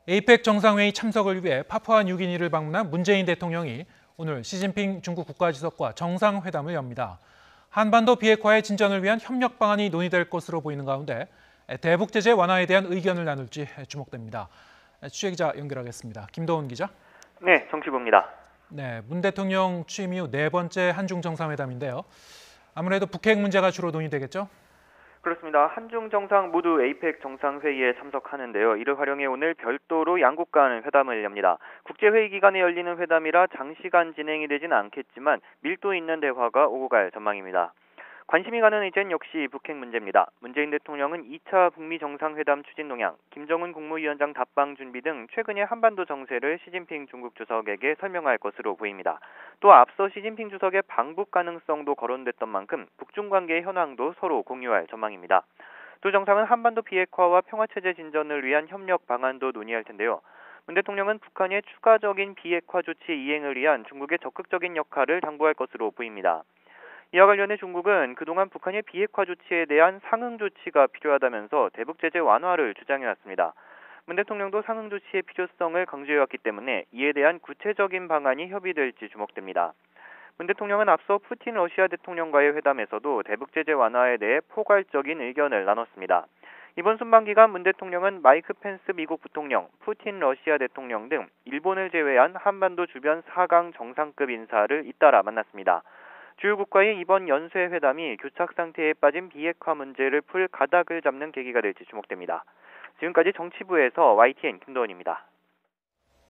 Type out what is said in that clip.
에이펙 정상회의 참석을 위해 파푸아뉴기니를 방문한 문재인 대통령이 오늘 시진핑 중국 국가주석과 정상회담을 엽니다. 한반도 비핵화의 진전을 위한 협력 방안이 논의될 것으로 보이는 가운데 대북 제재 완화에 대한 의견을 나눌지 주목됩니다. 취재 기자 연결하겠습니다. 김도훈 기자. 네, 정치부입니다. 네, 문 대통령 취임 이후 네 번째 한중 정상회담인데요. 아무래도 북핵 문제가 주로 논의되겠죠? 그렇습니다. 한중 정상 모두 에이펙 정상회의에 참석하는데요. 이를 활용해 오늘 별도로 양국 간 회담을 엽니다. 국제회의 기간에 열리는 회담이라 장시간 진행이 되진 않겠지만 밀도 있는 대화가 오고 갈 전망입니다. 관심이 가는 이젠 역시 북핵 문제입니다. 문재인 대통령은 2차 북미 정상회담 추진 동향, 김정은 국무위원장 답방 준비 등 최근의 한반도 정세를 시진핑 중국 주석에게 설명할 것으로 보입니다. 또 앞서 시진핑 주석의 방북 가능성도 거론됐던 만큼 북중 관계의 현황도 서로 공유할 전망입니다. 두 정상은 한반도 비핵화와 평화체제 진전을 위한 협력 방안도 논의할 텐데요. 문 대통령은 북한의 추가적인 비핵화 조치 이행을 위한 중국의 적극적인 역할을 당부할 것으로 보입니다. 이와 관련해 중국은 그동안 북한의 비핵화 조치에 대한 상응 조치가 필요하다면서 대북 제재 완화를 주장해왔습니다. 문 대통령도 상응 조치의 필요성을 강조해왔기 때문에 이에 대한 구체적인 방안이 협의될지 주목됩니다. 문 대통령은 앞서 푸틴 러시아 대통령과의 회담에서도 대북 제재 완화에 대해 포괄적인 의견을 나눴습니다. 이번 순방 기간 문 대통령은 마이크 펜스 미국 부통령, 푸틴 러시아 대통령 등 일본을 제외한 한반도 주변 4강 정상급 인사를 잇따라 만났습니다. 주요 국가의 이번 연쇄 회담이 교착 상태에 빠진 비핵화 문제를 풀 가닥을 잡는 계기가 될지 주목됩니다. 지금까지 정치부에서 YTN 김도원입니다.